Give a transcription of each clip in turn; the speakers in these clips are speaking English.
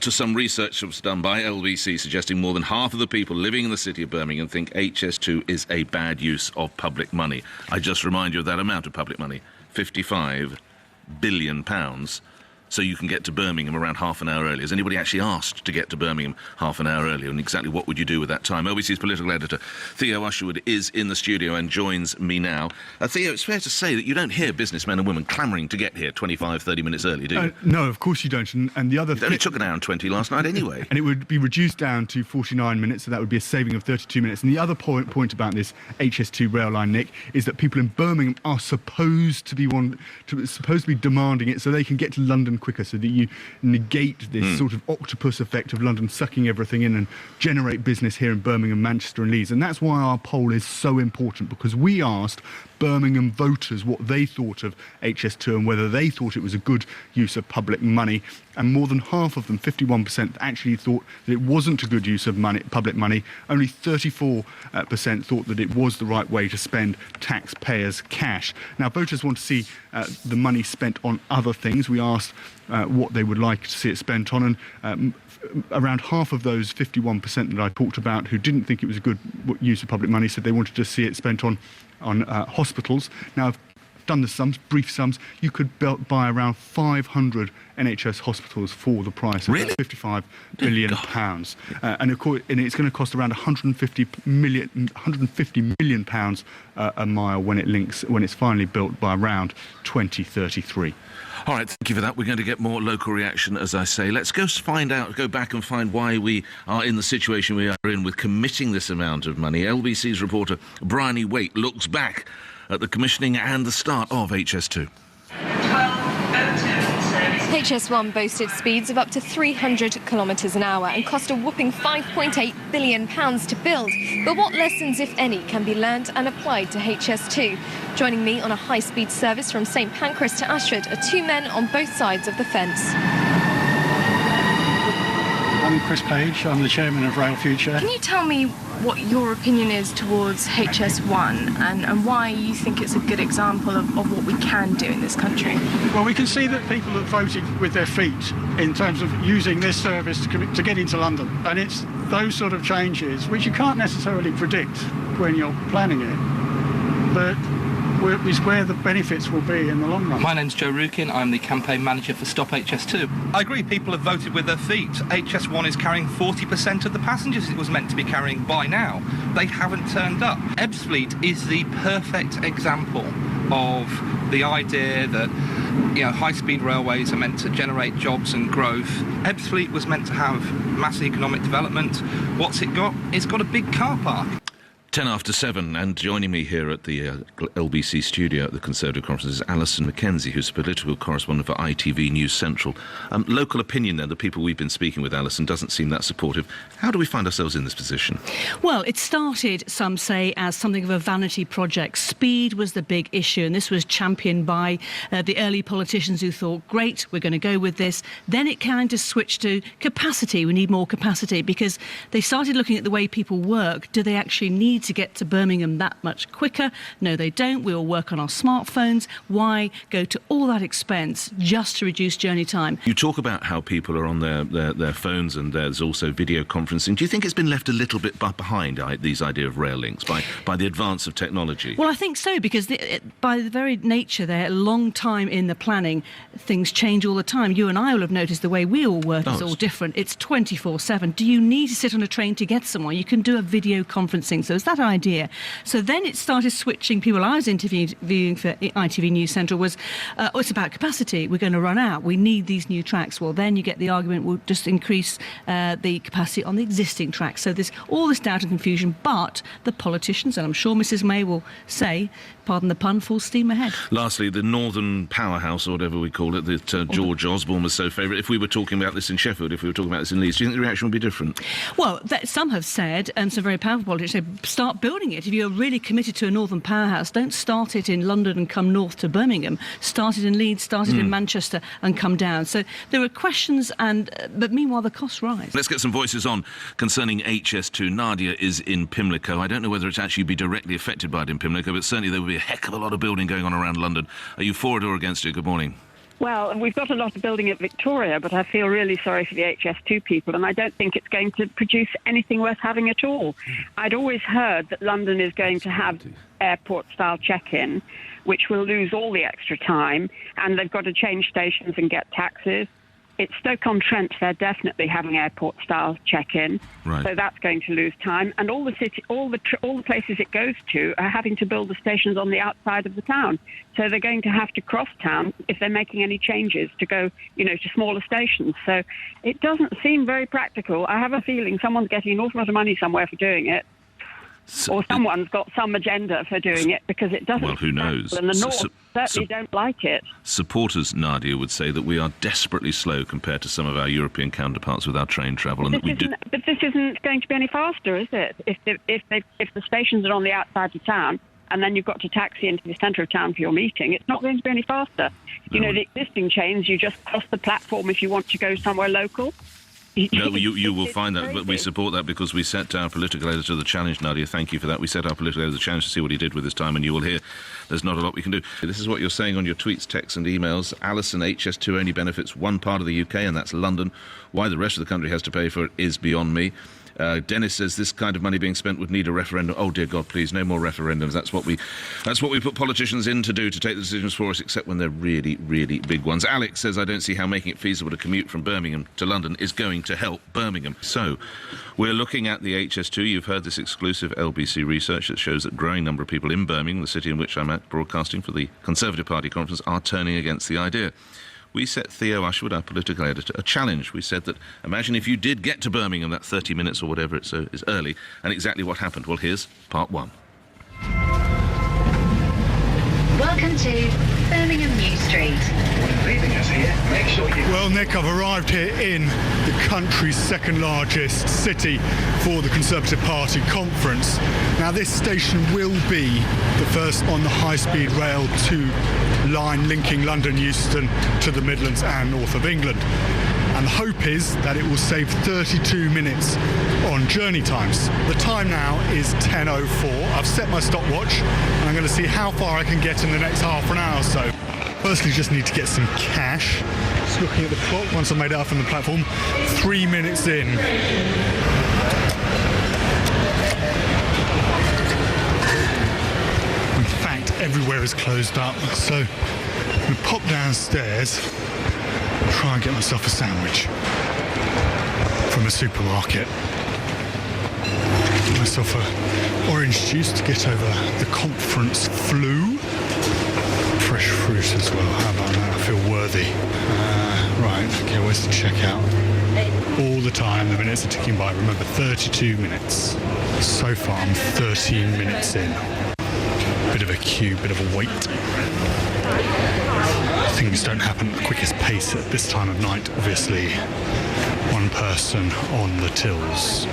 To some research that was done by LBC suggesting more than half of the people living in the city of Birmingham think HS2 is a bad use of public money. I just remind you of that amount of public money, £55 billion. So you can get to Birmingham around half an hour early. Has anybody actually asked to get to Birmingham half an hour earlier? And exactly what would you do with that time? LBC's political editor Theo Usherwood is in the studio and joins me now. Theo, it's fair to say that you don't hear businessmen and women clamouring to get here 25, 30 minutes early, do you? No, of course you don't. And the other It only took an hour and 20 last night anyway. And it would be reduced down to 49 minutes, so that would be a saving of 32 minutes. And the other point about this HS2 rail line, Nick, is that people in Birmingham are supposed to be demanding it so they can get to London quicker, so that you negate this sort of octopus effect of London sucking everything in and generate business here in Birmingham, Manchester and Leeds. And that's why our poll is so important, because we asked Birmingham voters what they thought of HS2 and whether they thought it was a good use of public money. And more than half of them, 51%, actually thought that it wasn't a good use of public money. Only 34% thought that it was the right way to spend taxpayers' cash. Now, voters want to see the money spent on other things. We asked what they would like to see it spent on, and around half of those 51% that I talked about who didn't think it was a good use of public money said they wanted to see it spent on hospitals. Now, I've done the sums, brief sums. You could buy around 500 NHS hospitals for the price of £55 billion. And it's going to cost around £150 million a mile when it's finally built by around 2033. All right, thank you for that. We're going to get more local reaction, as I say. Let's go back and find why we are in the situation we are in with committing this amount of money. LBC's reporter Bryony Waite looks back at the commissioning and the start of HS2. HS1 boasted speeds of up to 300 kilometres an hour and cost a whopping £5.8 billion to build. But what lessons, if any, can be learned and applied to HS2? Joining me on a high-speed service from St Pancras to Ashford are two men on both sides of the fence. I'm Chris Page, I'm the chairman of Rail Future. Can you tell me what your opinion is towards HS1 and why you think it's a good example of what we can do in this country? Well, we can see that people have voted with their feet in terms of using this service to get into London. And it's those sort of changes which you can't necessarily predict when you're planning it, but is where the benefits will be in the long run. My name's Joe Rukin, I'm the campaign manager for Stop HS2. I agree, people have voted with their feet. HS1 is carrying 40% of the passengers it was meant to be carrying by now. They haven't turned up. Ebbsfleet is the perfect example of the idea that high-speed railways are meant to generate jobs and growth. Ebbsfleet was meant to have massive economic development. What's it got? It's got a big car park. 10 after 7, and joining me here at the LBC studio at the Conservative Conference is Alison Mackenzie, who's a political correspondent for ITV News Central. Local opinion there, the people we've been speaking with, Alison, doesn't seem that supportive. How do we find ourselves in this position? Well, it started, some say, as something of a vanity project. Speed was the big issue, and this was championed by the early politicians who thought, great, we're going to go with this. Then it kind of switched to capacity. We need more capacity, because they started looking at the way people work. Do they actually need to get to Birmingham that much quicker? No, they don't. We all work on our smartphones. Why go to all that expense just to reduce journey time? You talk about how people are on their phones, and there's also video conferencing. Do you think it's been left a little bit behind, these idea of rail links, by the advance of technology? Well, I think so, because by the very nature, they're a long time in the planning. Things change all the time. You and I will have noticed the way we all work is all different. It's 24/7. Do you need to sit on a train to get somewhere? You can do a video conferencing. So it's that idea. So then it started switching. People I was interviewing for ITV News Central was, it's about capacity. We're going to run out. We need these new tracks. Well, then you get the argument, we'll just increase the capacity on the existing tracks. So there's all this doubt and confusion, but the politicians, and I'm sure Mrs May will say, pardon the pun, full steam ahead. Lastly, the Northern Powerhouse, or whatever we call it, that George Osborne was so favourite. If we were talking about this in Sheffield, if we were talking about this in Leeds, do you think the reaction would be different? Well, some have said, and some very powerful politicians say, start building it. If you're really committed to a Northern Powerhouse, don't start it in London and come north to Birmingham. Start it in Leeds, start it in Manchester and come down. So there are questions, but meanwhile the costs rise. Let's get some voices on concerning HS2. Nadia is in Pimlico. I don't know whether it's actually be directly affected by it in Pimlico, but certainly there will be a heck of a lot of building going on around London. Are you for it or against it? Good morning. Well, we've got a lot of building at Victoria, but I feel really sorry for the HS2 people, and I don't think it's going to produce anything worth having at all. I'd always heard that London is going to have airport-style check-in, which will lose all the extra time, and they've got to change stations and get taxis. It's Stoke-on-Trent, they're definitely having airport-style check-in, right. So that's going to lose time. And all the places it goes to are having to build the stations on the outside of the town. So they're going to have to cross town if they're making any changes to go, to smaller stations. So it doesn't seem very practical. I have a feeling someone's getting an awful lot of money somewhere for doing it. Or someone's got some agenda for doing it, because it doesn't. Well, who knows? And the North certainly don't like it. Supporters, Nadia, would say that we are desperately slow compared to some of our European counterparts with our train travel, and But this isn't going to be any faster, is it? If the stations are on the outside of town, and then you've got to taxi into the centre of town for your meeting, it's not going to be any faster. The existing chains, you just cross the platform if you want to go somewhere local. No, you will find that, but we support that because we set our political editor the challenge, Nadia. Thank you for that. We set our political editor the challenge to see what he did with his time, and you will hear there's not a lot we can do. This is what you're saying on your tweets, texts and emails. Alison, HS2 only benefits one part of the UK, and that's London. Why the rest of the country has to pay for it is beyond me. Dennis says this kind of money being spent would need a referendum. Oh dear God, please, no more referendums. That's what we put politicians in to do, to take the decisions for us, except when they're really, really big ones. Alex says, I don't see how making it feasible to commute from Birmingham to London is going to help Birmingham. So we're looking at the HS2. You've heard this exclusive LBC research that shows that a growing number of people in Birmingham, the city in which I'm at, broadcasting for the Conservative Party conference, are turning against the idea. We set Theo Ashwood, our political editor, a challenge. We said that, imagine if you did get to Birmingham, that 30 minutes or whatever it's early, and exactly what happened. Well, here's part one. Welcome to Birmingham New Street. Well, Nick, I've arrived here in the country's second largest city for the Conservative Party conference. Now, this station will be the first on the high-speed rail 2 line linking London Euston to the Midlands and north of England. And the hope is that it will save 32 minutes on journey times. The time now is 10:04. I've set my stopwatch and I'm going to see how far I can get in the next half an hour or so. Firstly, just need to get some cash. Just looking at the clock, once I've made it up on the platform, 3 minutes in. In fact, everywhere is closed up, so I'm going to pop downstairs and try and get myself a sandwich from a supermarket. Get myself a orange juice to get over the conference flu. Fresh fruit as well, how about that? I feel worthy. Right, okay, where's the checkout? All the time, the minutes are ticking by. Remember, 32 minutes. So far, I'm 13 minutes in. Bit of a queue, bit of a wait. Things don't happen at the quickest pace at this time of night, obviously. One person on the tills.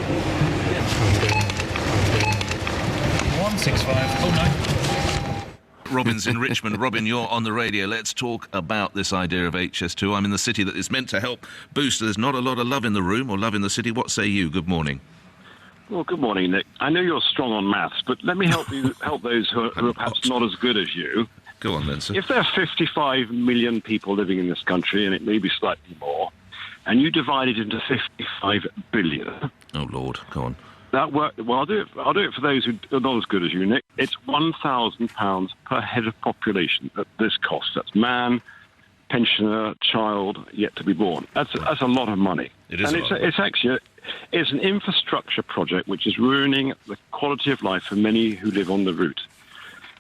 165, oh no. Robin's in Richmond. Robin, you're on the radio. Let's talk about this idea of HS2. I'm in the city that is meant to help boost. There's not a lot of love in the room or love in the city. What say you? Good morning. Well, good morning, Nick. I know you're strong on maths, but let me help you help those who are perhaps not as good as you. Go on then, sir. If there are 55 million people living in this country, and it may be slightly more, and you divide it into 55 billion... Oh, Lord, go on. That work. Well, I'll do it for those who are not as good as you, Nick. It's £1,000 per head of population at this cost. That's man, pensioner, child yet to be born. That's a lot of money. It is. And it's an infrastructure project which is ruining the quality of life for many who live on the route.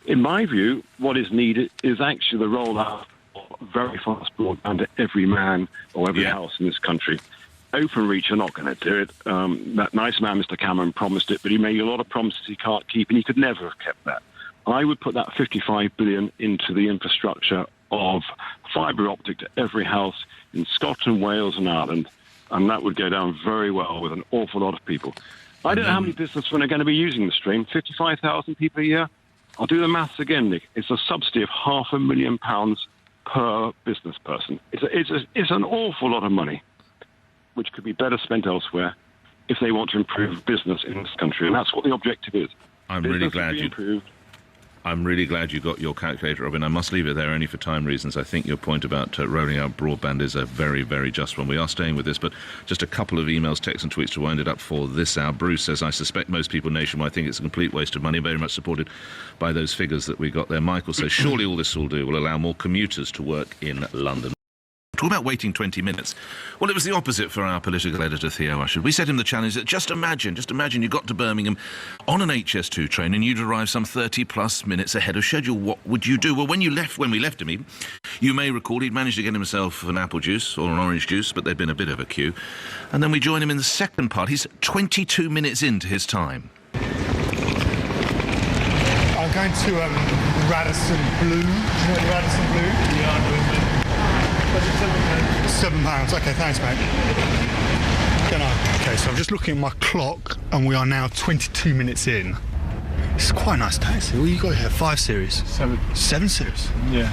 In my view, what is needed is actually the rollout of very fast broadband to every man or every house in this country. Openreach are not going to do it. That nice man, Mr. Cameron, promised it, but he made a lot of promises he can't keep, and he could never have kept that. I would put that 55 billion into the infrastructure of fibre optic to every house in Scotland, Wales and Ireland, and that would go down very well with an awful lot of people. I don't know how many businessmen are going to be using the stream. 55,000 people a year? I'll do the maths again, Nick. It's a subsidy of £500,000 per business person. It's an awful lot of money, which could be better spent elsewhere if they want to improve business in this country. And that's what the objective is. I'm really glad you... I'm really glad you got your calculator, Robin. I must leave it there only for time reasons. I think your point about rolling out broadband is a very, very just one. We are staying with this, but just a couple of emails, texts and tweets to wind it up for this hour. Bruce says, I suspect most people nationwide think it's a complete waste of money, very much supported by those figures that we got there. Michael says, surely all this will do will allow more commuters to work in London. Talk about waiting 20 minutes. Well, it was the opposite for our political editor, Theo Usher. We set him the challenge that just imagine you got to Birmingham on an HS2 train and you'd arrive some 30-plus minutes ahead of schedule. What would you do? Well, when we left him, you may recall he'd managed to get himself an apple juice or an orange juice, but there'd been a bit of a queue. And then we join him in the second part. He's 22 minutes into his time. I'm going to Radisson Blue. Do you know Radisson Blue? Yeah, £7. Okay, thanks, mate. Okay, so I'm just looking at my clock, and we are now 22 minutes in. It's quite a nice taxi. What you got here? 5 Series? 7 Series? Yeah.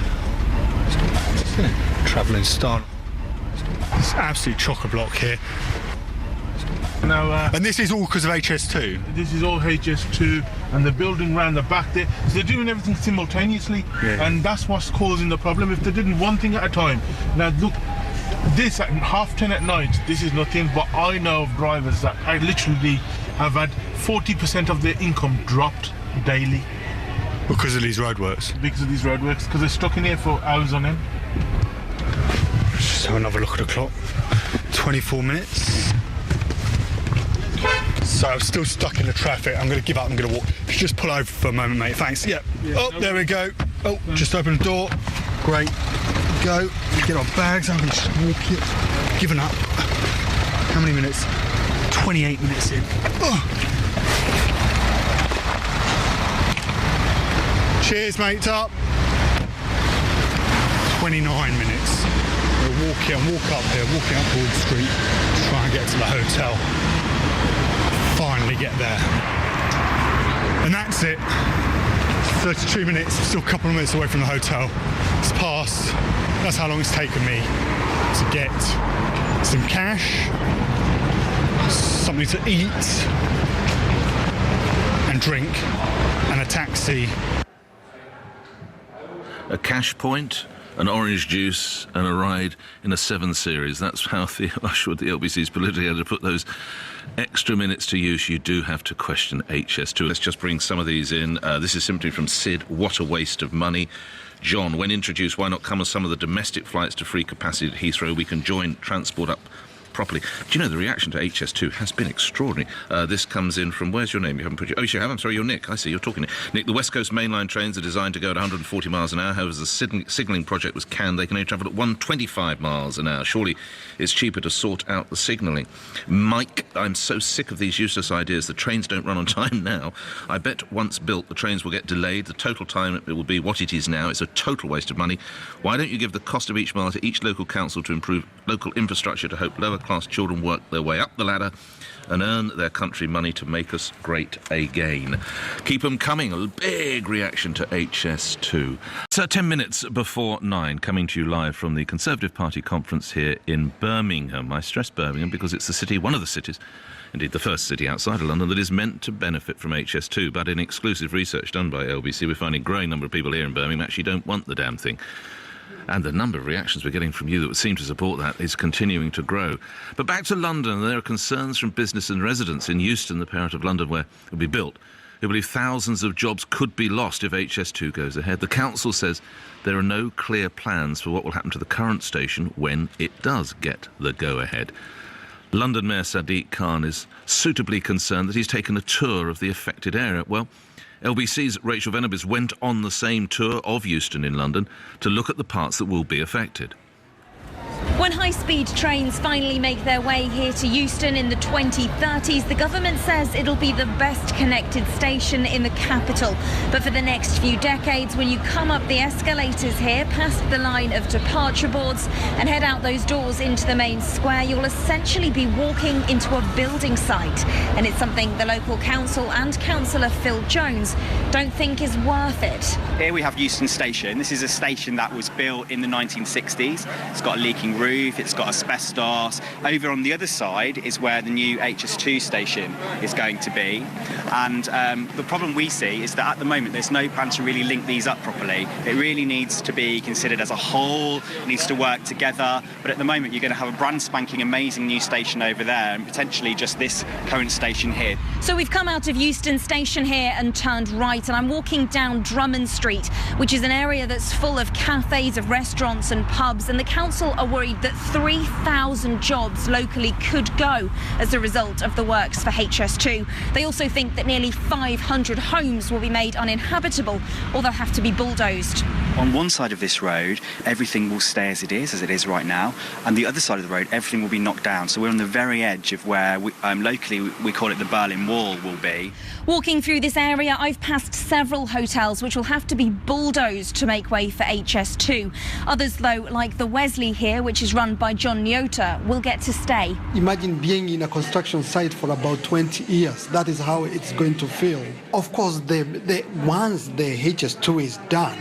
It's not bad, isn't it? Travelling style. It's absolute chock-a-block here. Now, and this is all because of HS2? This is all HS2, and they're building around the back there. So they're doing everything simultaneously, and that's what's causing the problem. If they did one thing at a time. Now, look, this at 10:30 at night, this is nothing, but I know of drivers that I literally have had 40% of their income dropped daily. Because of these roadworks? Because of these roadworks, because they're stuck in here for hours on end. Let's just have another look at the clock. 24 minutes. So I'm still stuck in the traffic. I'm going to give up. I'm going to walk. Just pull over for a moment, mate. Thanks. Yep. There we go. Oh, just open the door. Great. Go. Get our bags. I'm going to just walk it. Given up. How many minutes? 28 minutes in. Oh. Cheers, mate. Up. 29 minutes. We're walking up here, walking up Broad Street to try and get to the hotel. Finally get there. And that's it. 32 minutes, still a couple of minutes away from the hotel. It's past. That's how long it's taken me to get some cash, something to eat and drink, and a taxi. A cash point, an orange juice and a ride in a 7 Series. That's how Theo Usher, the LBC's politically editor, put those extra minutes to use. You do have to question HS2. Let's just bring some of these in. This is simply from Sid. What a waste of money. John, when introduced, why not come on some of the domestic flights to free capacity at Heathrow? We can join transport up properly. Do you know, the reaction to HS2 has been extraordinary. This comes in from, where's your name? You haven't put your... Oh, yes, you have. I'm sorry, you're Nick. I see, you're talking. Nick, the West Coast mainline trains are designed to go at 140 miles an hour. However, as the signalling project was canned, they can only travel at 125 miles an hour. Surely it's cheaper to sort out the signalling. Mike, I'm so sick of these useless ideas. The trains don't run on time now. I bet once built, the trains will get delayed. The total time it will be what it is now. It's a total waste of money. Why don't you give the cost of each mile to each local council to improve local infrastructure to hope lower-class children work their way up the ladder and earn their country money to make us great again? Keep them coming. A big reaction to HS2. So 10 minutes before 9, coming to you live from the Conservative Party conference here in Birmingham. I stress Birmingham because it's the city, one of the cities, indeed the first city outside of London, that is meant to benefit from HS2. But in exclusive research done by LBC, we're finding a growing number of people here in Birmingham actually don't want the damn thing. And the number of reactions we're getting from you that would seem to support that is continuing to grow. But back to London, there are concerns from business and residents in Euston, the part of London where it will be built, who believe thousands of jobs could be lost if HS2 goes ahead. The council says there are no clear plans for what will happen to the current station when it does get the go-ahead. London Mayor Sadiq Khan is suitably concerned that he's taken a tour of the affected area. Well, LBC's Rachel Venabis went on the same tour of Euston in London to look at the parts that will be affected. When high-speed trains finally make their way here to Euston in the 2030s, the government says it'll be the best connected station in the capital. But for the next few decades, when you come up the escalators here, past the line of departure boards and head out those doors into the main square, you'll essentially be walking into a building site. And it's something the local council and councillor Phil Jones don't think is worth it. Here we have Euston Station. This is a station that was built in the 1960s. It's got a leaking roof. roof, it's got asbestos. Over on the other side is where the new HS2 station is going to be. And the problem we see is that at the moment there's no plan to really link these up properly. It really needs to be considered as a whole, it needs to work together. But at the moment you're going to have a brand spanking amazing new station over there and potentially just this current station here. So we've come out of Euston Station here and turned right, and I'm walking down Drummond Street, which is an area that's full of cafes, of restaurants and pubs, and the council are worried that 3,000 jobs locally could go as a result of the works for HS2. They also think that nearly 500 homes will be made uninhabitable or they'll have to be bulldozed. On one side of this road, everything will stay as it is right now, and the other side of the road, everything will be knocked down. So we're on the very edge of where, locally, we call it the Berlin Wall will be. Walking through this area, I've passed several hotels which will have to be bulldozed to make way for HS2. Others, though, like the Wesley here, which is run by John Nyota, will get to stay. Imagine being in a construction site for about 20 years. That is how it's going to feel. Of course, once the HS2 is done,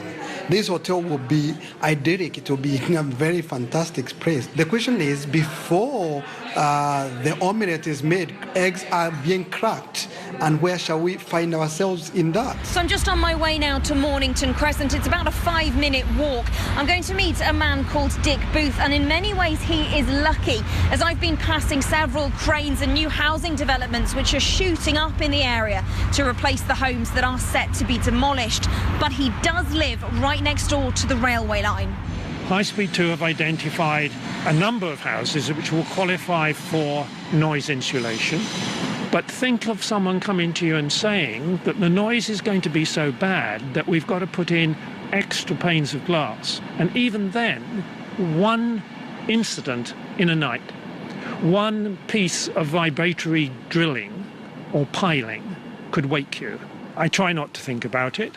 this hotel will be idyllic. It will be a very fantastic place. The question is, before the omelette is made, eggs are being cracked, and where shall we find ourselves in that? So I'm just on my way now to Mornington Crescent. It's about a 5-minute walk. I'm going to meet a man called Dick Booth, and in many ways he is lucky, as I've been passing several cranes and new housing developments which are shooting up in the area to replace the homes that are set to be demolished. But he does live right next door to the railway line. High Speed 2 have identified a number of houses which will qualify for noise insulation. But think of someone coming to you and saying that the noise is going to be so bad that we've got to put in extra panes of glass. And even then, one incident in a night, one piece of vibratory drilling or piling could wake you. I try not to think about it.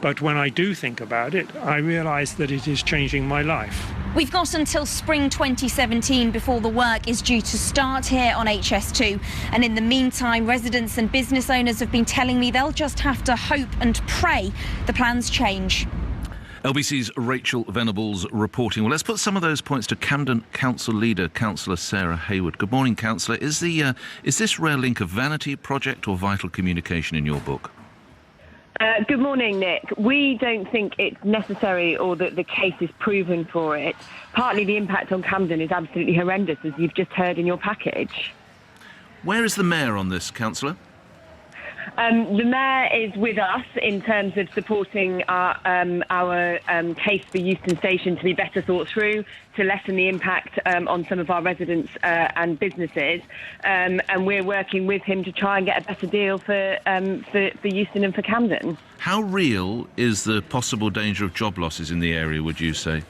But when I do think about it, I realise that it is changing my life. We've got until spring 2017 before the work is due to start here on HS2. And in the meantime, residents and business owners have been telling me they'll just have to hope and pray the plans change. LBC's Rachel Venables reporting. Well, let's put some of those points to Camden Council leader, Councillor Sarah Hayward. Good morning, Councillor. Is this rail link a vanity project or vital communication in your book? Good morning, Nick. We don't think it's necessary or that the case is proven for it. Partly the impact on Camden is absolutely horrendous, as you've just heard in your package. Where is the Mayor on this, Councillor? The Mayor is with us in terms of supporting our case for Euston Station to be better thought through, to lessen the impact on some of our residents and businesses. And we're working with him to try and get a better deal for Euston and for Camden. How real is the possible danger of job losses in the area, would you say?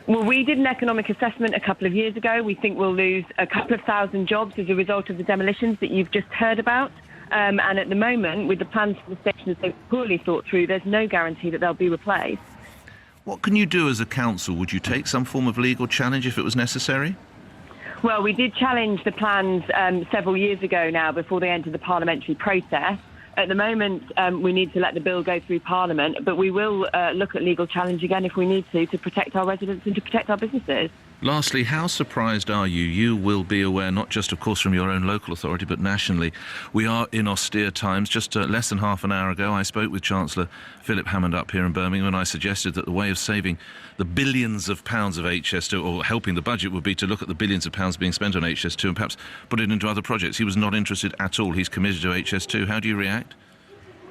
Well, we did an economic assessment a couple of years ago. We think we'll lose a couple of thousand jobs as a result of the demolitions that you've just heard about. And at the moment, with the plans for the station so poorly thought through, there's no guarantee that they'll be replaced. What can you do as a council? Would you take some form of legal challenge if it was necessary? Well, we did challenge the plans several years ago now before they entered the parliamentary process. At the moment, we need to let the bill go through Parliament, but we will look at legal challenge again if we need to protect our residents and to protect our businesses. Lastly, how surprised are you? You will be aware, not just, of course, from your own local authority, but nationally. We are in austere times. Just less than half an hour ago, I spoke with Chancellor Philip Hammond up here in Birmingham, and I suggested that the way of saving the billions of pounds of HS2, or helping the budget, would be to look at the billions of pounds being spent on HS2 and perhaps put it into other projects. He was not interested at all. He's committed to HS2. How do you react?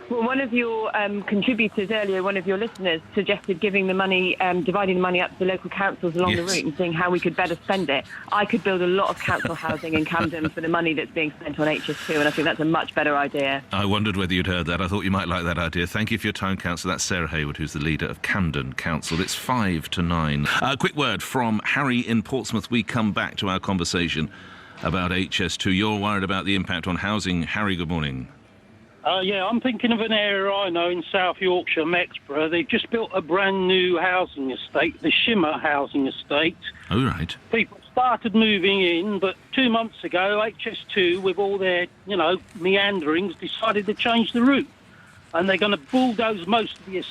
Well, one of your contributors earlier, one of your listeners, suggested giving the money, dividing the money up to the local councils along the route and seeing how we could better spend it. I could build a lot of council housing in Camden for the money that's being spent on HS2, and I think that's a much better idea. I wondered whether you'd heard that. I thought you might like that idea. Thank you for your time, Councillor. That's Sarah Hayward, who's the leader of Camden Council. It's 5 to 9. A quick word from Harry in Portsmouth. We come back to our conversation about HS2. You're worried about the impact on housing. Harry, good morning. Yeah, I'm thinking of an area I know in South Yorkshire, Mexborough. They've just built a brand new housing estate, the Shimmer Housing Estate. Oh, right. People started moving in, but 2 months ago, HS2, with all their, meanderings, decided to change the route. And they're going to bulldoze most of the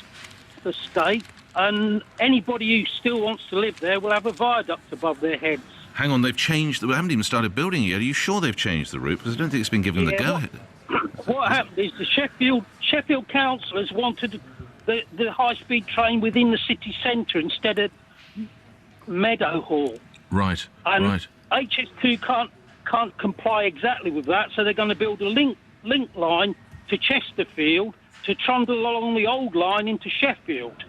estate, and anybody who still wants to live there will have a viaduct above their heads. Hang on, they've changed... We haven't even started building it yet. Are you sure they've changed the route? Because I don't think it's been given the go-ahead. What happened is the Sheffield councillors wanted the high-speed train within the city centre instead of Meadowhall. Right, and right. HS2 can't comply exactly with that, so they're going to build a link line to Chesterfield to trundle along the old line into Sheffield.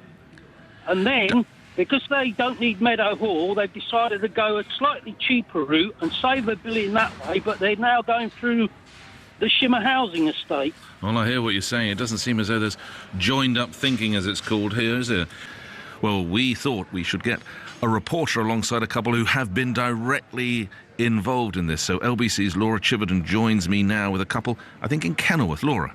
And then, because they don't need Meadowhall, they've decided to go a slightly cheaper route and save $1 billion that way, but they're now going through the Shimmer housing estate. Well, I hear what you're saying. It doesn't seem as though there's joined-up thinking, as it's called here, is there? Well, we thought we should get a reporter alongside a couple who have been directly involved in this. So LBC's Laura Chiverton joins me now with a couple, I think, in Kenilworth. Laura.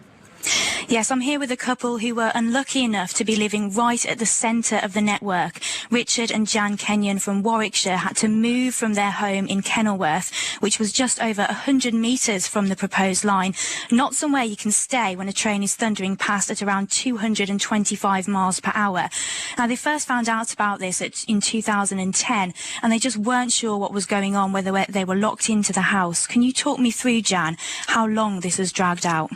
Yes, I'm here with a couple who were unlucky enough to be living right at the centre of the network. Richard and Jan Kenyon from Warwickshire had to move from their home in Kenilworth, which was just over 100 metres from the proposed line, not somewhere you can stay when a train is thundering past at around 225 miles per hour. Now, they first found out about this in 2010, and they just weren't sure what was going on, whether they were locked into the house. Can you talk me through, Jan, how long this has dragged out?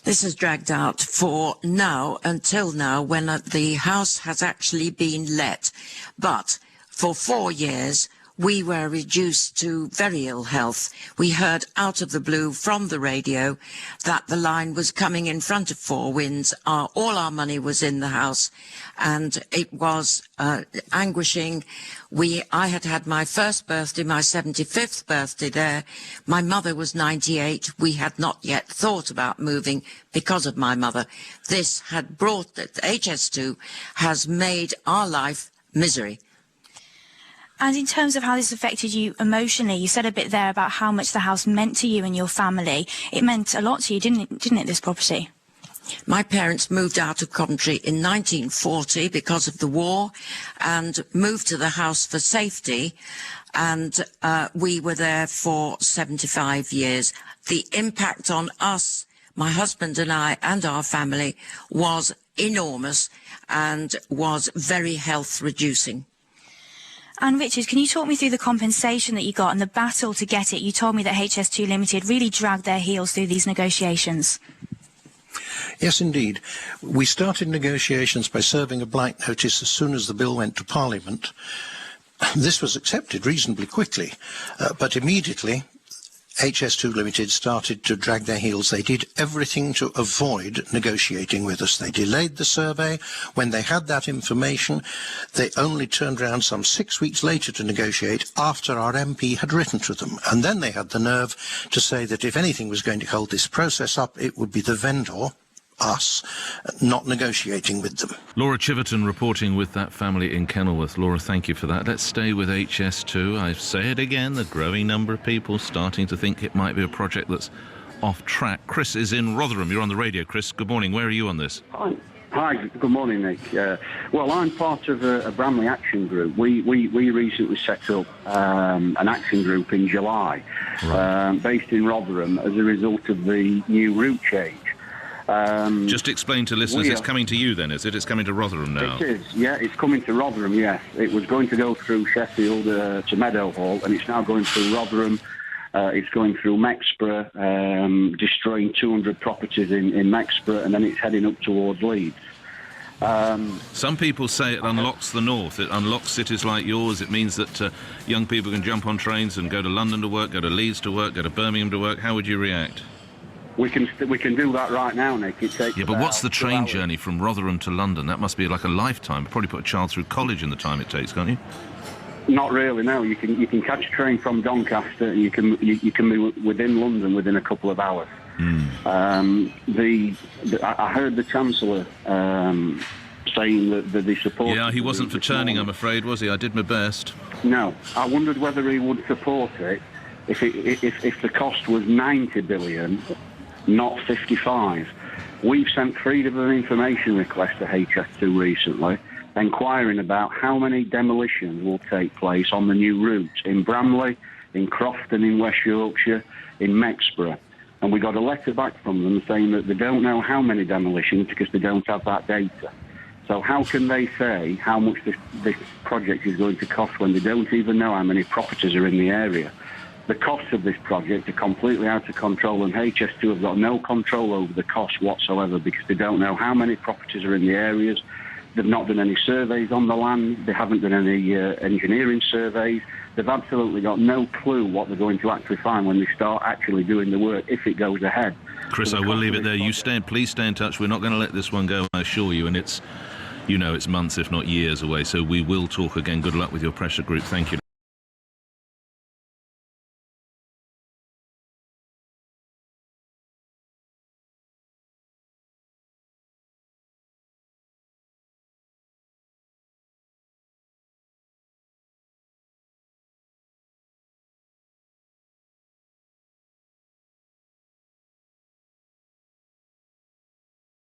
This has dragged out for now, until now, when the house has actually been let. But for 4 years, we were reduced to very ill health. We heard out of the blue from the radio that the line was coming in front of Four Winds. All our money was in the house, and it was anguishing. I had had my first birthday, my 75th birthday there. My mother was 98. We had not yet thought about moving because of my mother. This had brought that HS2 has made our life misery. And in terms of how this affected you emotionally, you said a bit there about how much the house meant to you and your family. It meant a lot to you, didn't it, this property? My parents moved out of Coventry in 1940 because of the war and moved to the house for safety, and we were there for 75 years. The impact on us, my husband and I and our family, was enormous and was very health reducing. And Richard, can you talk me through the compensation that you got and the battle to get it? You told me that HS2 Limited really dragged their heels through these negotiations. Yes, indeed. We started negotiations by serving a blank notice as soon as the bill went to Parliament. This was accepted reasonably quickly, but immediately HS2 Limited started to drag their heels. They did everything to avoid negotiating with us. They delayed the survey. When they had that information, they only turned around some 6 weeks later to negotiate after our MP had written to them. And then they had the nerve to say that if anything was going to hold this process up, it would be the vendor, us, not negotiating with them. Laura Chiverton reporting with that family in Kenilworth. Laura, thank you for that. Let's stay with HS2. I say it again, the growing number of people starting to think it might be a project that's off track. Chris is in Rotherham. You're on the radio, Chris. Good morning. Where are you on this? Hi, good morning, Nick. Well, I'm part of a Bramley Action Group. We recently set up an action group in July, based in Rotherham as a result of the new route change. Just explain to listeners, it's coming to you then, is it? It's coming to Rotherham now? It is, yeah, it's coming to Rotherham, yes. It was going to go through Sheffield to Meadowhall, and it's now going through Rotherham. It's going through Mexborough, destroying 200 properties in Mexborough, and then it's heading up towards Leeds. Some people say it unlocks the north. It unlocks cities like yours. It means that young people can jump on trains and go to London to work, go to Leeds to work, go to Birmingham to work. How would you react? We can do that right now, Nick. It takes but what's the train journey from Rotherham to London? That must be like a lifetime. Probably put a child through college in the time it takes, can't you? Not really, no. You can catch a train from Doncaster, and you can be within London within a couple of hours. I heard the Chancellor saying that they support. Yeah, he wasn't for turning, I'm afraid, was he? I did my best. No, I wondered whether he would support it if the cost was 90 billion. Not 55. We've sent freedom of information requests to HS2 recently, inquiring about how many demolitions will take place on the new route in Bramley, in Crofton, in West Yorkshire, in Mexborough. And we got a letter back from them saying that they don't know how many demolitions because they don't have that data. So how can they say how much this project is going to cost when they don't even know how many properties are in the area? The costs of this project are completely out of control, and HS2 have got no control over the cost whatsoever because they don't know how many properties are in the areas. They've not done any surveys on the land. They haven't done any engineering surveys. They've absolutely got no clue what they're going to actually find when they start actually doing the work, if it goes ahead. Chris, I will leave it there. Please stay in touch. We're not going to let this one go, I assure you, and it's months, if not years away, so we will talk again. Good luck with your pressure group. Thank you.